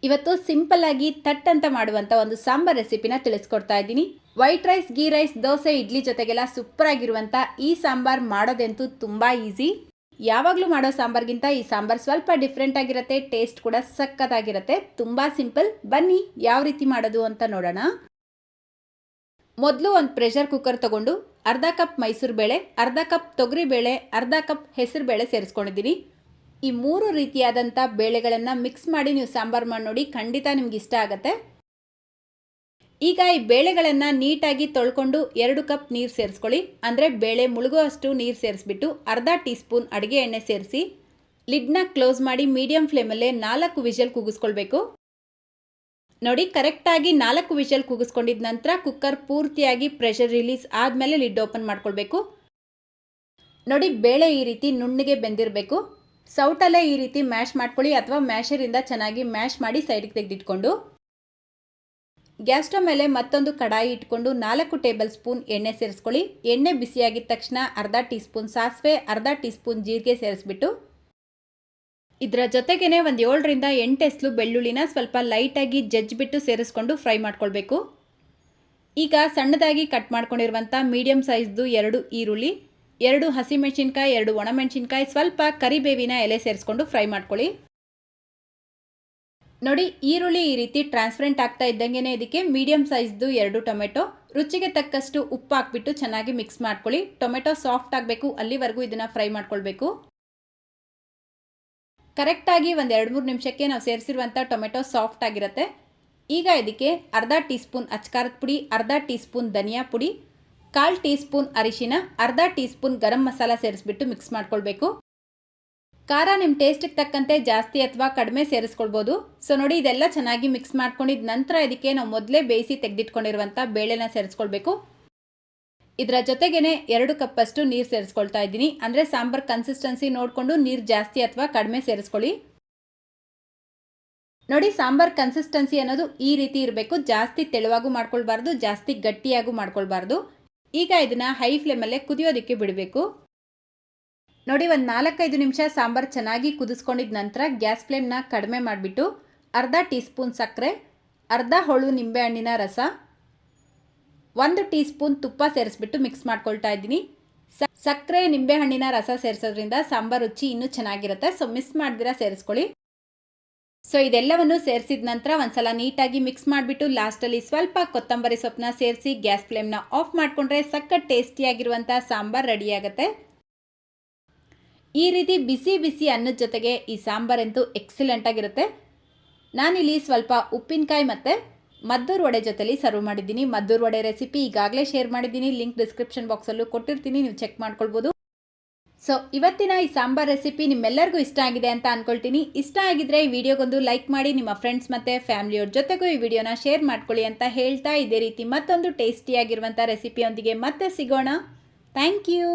ಇವತ್ತು ಸಿಂಪಲ್ ಆಗಿ ಥಟ್ ಅಂತ ಮಾಡುವಂಥ ಒಂದು ಸಾಂಬಾರ್ ರೆಸಿಪಿನ ತಿಳಿಸ್ಕೊಡ್ತಾ ಇದ್ದೀನಿ. White rice, ghee rice, dosa, idli ಜೊತೆಗೆಲ್ಲ ಸೂಪರ್ ಆಗಿರುವಂಥ ಈ ಸಾಂಬಾರ್ ಮಾಡೋದಂತೂ ತುಂಬ ಈಸಿ. ಯಾವಾಗಲೂ ಮಾಡೋ ಸಾಂಬಾರ್ಗಿಂತ ಈ ಸಾಂಬಾರ್ ಸ್ವಲ್ಪ ಡಿಫ್ರೆಂಟ್ ಆಗಿರುತ್ತೆ, ಟೇಸ್ಟ್ ಕೂಡ ಸಕ್ಕತ್ತಾಗಿರುತ್ತೆ. ತುಂಬ ಸಿಂಪಲ್. ಬನ್ನಿ ಯಾವ ರೀತಿ ಮಾಡೋದು ಅಂತ ನೋಡೋಣ. ಮೊದಲು ಒಂದು ಪ್ರೆಷರ್ ಕುಕ್ಕರ್ ತಗೊಂಡು ಅರ್ಧ ಕಪ್ ಮೈಸೂರು ಬೇಳೆ, ಅರ್ಧ ಕಪ್ ತೊಗರಿ ಬೇಳೆ, ಅರ್ಧ ಕಪ್ ಹೆಸರು ಬೇಳೆ ಸೇರಿಸ್ಕೊಂಡಿದ್ದೀನಿ. ಈ ಮೂರು ರೀತಿಯಾದಂಥ ಬೇಳೆಗಳನ್ನು ಮಿಕ್ಸ್ ಮಾಡಿ ನೀವು ಸಾಂಬಾರು ಮಾಡಿ ನೋಡಿ, ಖಂಡಿತ ನಿಮ್ಗೆ ಇಷ್ಟ ಆಗುತ್ತೆ. ಈಗ ಈ ಬೇಳೆಗಳನ್ನು ನೀಟಾಗಿ ತೊಳ್ಕೊಂಡು 2 ಕಪ್ ನೀರು ಸೇರಿಸ್ಕೊಳ್ಳಿ. ಅಂದರೆ ಬೇಳೆ ಮುಳುಗುವಷ್ಟು ನೀರು ಸೇರಿಸ್ಬಿಟ್ಟು ಅರ್ಧ ಟೀ ಸ್ಪೂನ್ ಅಡುಗೆ ಎಣ್ಣೆ ಸೇರಿಸಿ ಲಿಡ್ನ ಕ್ಲೋಸ್ ಮಾಡಿ ಮೀಡಿಯಂ ಫ್ಲೇಮಲ್ಲೇ 4 ವಿಷಲ್ ಕೂಗಿಸ್ಕೊಳ್ಬೇಕು. ನೋಡಿ, ಕರೆಕ್ಟಾಗಿ 4 ವಿಷಲ್ ಕೂಗಿಸ್ಕೊಂಡಿದ ನಂತರ ಕುಕ್ಕರ್ ಪೂರ್ತಿಯಾಗಿ ಪ್ರೆಷರ್ ರಿಲೀಸ್ ಆದಮೇಲೆ ಲಿಡ್ ಓಪನ್ ಮಾಡ್ಕೊಳ್ಬೇಕು. ನೋಡಿ, ಬೇಳೆ ಈ ರೀತಿ ನುಣ್ಣಗೆ ಬೆಂದಿರಬೇಕು. ಸೌಟಲ್ಲೇ ಈ ರೀತಿ ಮ್ಯಾಶ್ ಮಾಡ್ಕೊಳ್ಳಿ, ಅಥವಾ ಮ್ಯಾಶರಿಂದ ಚೆನ್ನಾಗಿ ಮ್ಯಾಶ್ ಮಾಡಿ ಸೈಡ್ಗೆ ತೆಗೆದಿಟ್ಕೊಂಡು ಗ್ಯಾಸ್ ಸ್ಟವ್ ಮೇಲೆ ಮತ್ತೊಂದು ಕಡಾಯಿ ಇಟ್ಕೊಂಡು 4 ಟೇಬಲ್ ಸ್ಪೂನ್ ಎಣ್ಣೆ ಸೇರಿಸ್ಕೊಳ್ಳಿ. ಎಣ್ಣೆ ಬಿಸಿಯಾಗಿದ್ದ ತಕ್ಷಣ ಅರ್ಧ ಟೀ ಸ್ಪೂನ್ ಸಾಸಿವೆ, ಅರ್ಧ ಟೀ ಸ್ಪೂನ್ ಜೀರಿಗೆ ಸೇರಿಸ್ಬಿಟ್ಟು ಇದರ ಜೊತೆಗೇ ಒಂದು 7 ರಿಂದ 8 ಎಸ್ಲು ಬೆಳ್ಳುಳ್ಳಿನ ಸ್ವಲ್ಪ ಲೈಟಾಗಿ ಜಜ್ಜಿಬಿಟ್ಟು ಸೇರಿಸ್ಕೊಂಡು ಫ್ರೈ ಮಾಡ್ಕೊಳ್ಬೇಕು. ಈಗ ಸಣ್ಣದಾಗಿ ಕಟ್ ಮಾಡ್ಕೊಂಡಿರುವಂಥ ಮೀಡಿಯಂ ಸೈಜ್ದು 2 ಈರುಳ್ಳಿ, 2 ಹಸಿಮೆಣಸಿನ್ಕಾಯಿ, 2 ಒಣಮೆಣಸಿನ್ಕಾಯಿ, ಸ್ವಲ್ಪ ಕರಿಬೇವಿನ ಎಲೆ ಸೇರಿಸ್ಕೊಂಡು ಫ್ರೈ ಮಾಡ್ಕೊಳ್ಳಿ. ನೋಡಿ, ಈರುಳ್ಳಿ ಈ ರೀತಿ ಟ್ರಾನ್ಸ್ಪರೆಂಟ್ ಆಗ್ತಾ ಇದ್ದಂಗೆ ಇದಕ್ಕೆ ಮೀಡಿಯಂ ಸೈಜ್ದು 2 ಟೊಮೆಟೊ, ರುಚಿಗೆ ತಕ್ಕಷ್ಟು ಉಪ್ಪು ಹಾಕ್ಬಿಟ್ಟು ಚೆನ್ನಾಗಿ ಮಿಕ್ಸ್ ಮಾಡ್ಕೊಳ್ಳಿ. ಟೊಮೆಟೊ ಸಾಫ್ಟ್ ಆಗಬೇಕು, ಅಲ್ಲಿವರೆಗೂ ಇದನ್ನು ಫ್ರೈ ಮಾಡ್ಕೊಳ್ಬೇಕು. ಕರೆಕ್ಟಾಗಿ ಒಂದು 2-3 ನಿಮಿಷಕ್ಕೆ ನಾವು ಸೇರಿಸಿರುವಂಥ ಟೊಮೆಟೊ ಸಾಫ್ಟ್ ಆಗಿರುತ್ತೆ. ಈಗ ಇದಕ್ಕೆ ಅರ್ಧ ಟೀ ಸ್ಪೂನ್ ಅಚ್ಕಾರದ ಪುಡಿ, ಅರ್ಧ ಟೀ ಸ್ಪೂನ್ ಧನಿಯಾ ಪುಡಿ, 1/4 ಟೀ ಸ್ಪೂನ್ ಅರಿಶಿನ, ಅರ್ಧ tea spoon garam masala ಸೇರಿಸ್ಬಿಟ್ಟು mix ಮಾಡ್ಕೊಳ್ಬೇಕು. ಖಾರ ನಿಮ್ಮ ಟೇಸ್ಟಿಗೆ ತಕ್ಕಂತೆ ಜಾಸ್ತಿ ಅಥವಾ ಕಡಿಮೆ ಸೇರಿಸ್ಕೊಳ್ಬೋದು. ಸೊ ನೋಡಿ, ಇದೆಲ್ಲ ಚೆನ್ನಾಗಿ ಮಿಕ್ಸ್ ಮಾಡ್ಕೊಂಡಿದ್ದ ನಂತರ ಇದಕ್ಕೆ ನಾವು ಮೊದಲೇ ಬೇಯಿಸಿ ತೆಗೆದಿಟ್ಕೊಂಡಿರುವಂಥ ಬೇಳೆನ ಸೇರಿಸ್ಕೊಳ್ಬೇಕು. ಇದರ ಜೊತೆಗೇ 2 ಕಪ್ಪಷ್ಟು ನೀರು ಸೇರಿಸ್ಕೊಳ್ತಾ ಇದ್ದೀನಿ. ಅಂದರೆ ಸಾಂಬಾರ್ ಕನ್ಸಿಸ್ಟೆನ್ಸಿ ನೋಡಿಕೊಂಡು ನೀರು ಜಾಸ್ತಿ ಅಥವಾ ಕಡಿಮೆ ಸೇರಿಸ್ಕೊಳ್ಳಿ. ನೋಡಿ, ಸಾಂಬಾರ್ ಕನ್ಸಿಸ್ಟೆನ್ಸಿ ಅನ್ನೋದು ಈ ರೀತಿ ಇರಬೇಕು. ಜಾಸ್ತಿ ತೆಳುವಾಗೂ ಮಾಡ್ಕೊಳ್ಬಾರ್ದು, ಜಾಸ್ತಿ ಗಟ್ಟಿಯಾಗೂ ಮಾಡ್ಕೊಳ್ಬಾರ್ದು. ಈಗ ಇದನ್ನು ಹೈ ಫ್ಲೇಮಲ್ಲೇ ಕುದಿಯೋದಕ್ಕೆ ಬಿಡಬೇಕು. ನೋಡಿ, ಒಂದು 4-5 ನಿಮಿಷ ಸಾಂಬಾರು ಚೆನ್ನಾಗಿ ಕುದಿಸ್ಕೊಂಡಿದ ನಂತರ ಗ್ಯಾಸ್ ಫ್ಲೇಮ್ನ ಕಡಿಮೆ ಮಾಡಿಬಿಟ್ಟು ಅರ್ಧ ಟೀ ಸ್ಪೂನ್ ಸಕ್ಕರೆ, ಅರ್ಧ ಹೋಳು ನಿಂಬೆಹಣ್ಣಿನ ರಸ, 1 ಟೀ ಸ್ಪೂನ್ ತುಪ್ಪ ಸೇರಿಸ್ಬಿಟ್ಟು ಮಿಕ್ಸ್ ಮಾಡ್ಕೊಳ್ತಾ ಇದ್ದೀನಿ. ಸಕ್ಕರೆ ನಿಂಬೆಹಣ್ಣಿನ ರಸ ಸೇರಿಸೋದ್ರಿಂದ ಸಾಂಬಾರು ರುಚಿ ಇನ್ನೂ ಚೆನ್ನಾಗಿರುತ್ತೆ. ಸೊ ಮಿಸ್ ಮಾಡ್ದಿರಾ ಸೇರಿಸ್ಕೊಳ್ಳಿ. ಸೊ ಇದೆಲ್ಲವನ್ನು ಸೇರಿಸಿದ ನಂತರ ಒಂದ್ಸಲ ನೀಟಾಗಿ ಮಿಕ್ಸ್ ಮಾಡಿಬಿಟ್ಟು ಲಾಸ್ಟಲ್ಲಿ ಸ್ವಲ್ಪ ಕೊತ್ತಂಬರಿ ಸೊಪ್ಪನ್ನ ಸೇರಿಸಿ ಗ್ಯಾಸ್ ಫ್ಲೇಮ್ನ ಆಫ್ ಮಾಡಿಕೊಂಡ್ರೆ ಸಖತ್ ಟೇಸ್ಟಿಯಾಗಿರುವಂಥ ಸಾಂಬಾರು ರೆಡಿಯಾಗುತ್ತೆ. ಈ ರೀತಿ ಬಿಸಿ ಬಿಸಿ ಅನ್ನದ ಜೊತೆಗೆ ಈ ಸಾಂಬಾರಂತೂ ಎಕ್ಸಲೆಂಟ್ ಆಗಿರುತ್ತೆ. ನಾನಿಲ್ಲಿ ಸ್ವಲ್ಪ ಉಪ್ಪಿನಕಾಯಿ ಮತ್ತು ಮದ್ದೂರು ವಡೆ ಜೊತೆಲಿ ಸರ್ವ್ ಮಾಡಿದ್ದೀನಿ. ಮದ್ದೂರು ವಡೆ ರೆಸಿಪಿ ಈಗಾಗಲೇ ಶೇರ್ ಮಾಡಿದ್ದೀನಿ, ಲಿಂಕ್ ಡಿಸ್ಕ್ರಿಪ್ಷನ್ ಬಾಕ್ಸಲ್ಲೂ ಕೊಟ್ಟಿರ್ತೀನಿ, ನೀವು ಚೆಕ್ ಮಾಡ್ಕೊಳ್ಬೋದು. ಸೊ ಇವತ್ತಿನ ಈ ಸಾಂಬಾರ್ ರೆಸಿಪಿ ನಿಮ್ಮೆಲ್ಲರಿಗೂ ಇಷ್ಟ ಆಗಿದೆ ಅಂತ ಅಂದ್ಕೊಳ್ತೀನಿ. ಇಷ್ಟ ಆಗಿದ್ರೆ ಈ ವಿಡಿಯೋಗೊಂದು ಲೈಕ್ ಮಾಡಿ, ನಿಮ್ಮ ಫ್ರೆಂಡ್ಸ್ ಮತ್ತು ಫ್ಯಾಮಿಲಿಯವ್ರ ಜೊತೆಗೂ ಈ ವಿಡಿಯೋನ ಶೇರ್ ಮಾಡ್ಕೊಳ್ಳಿ ಅಂತ ಹೇಳ್ತಾ, ಇದೇ ರೀತಿ ಮತ್ತೊಂದು ಟೇಸ್ಟಿಯಾಗಿರುವಂಥ ರೆಸಿಪಿಯೊಂದಿಗೆ ಮತ್ತೆ ಸಿಗೋಣ. Thank you.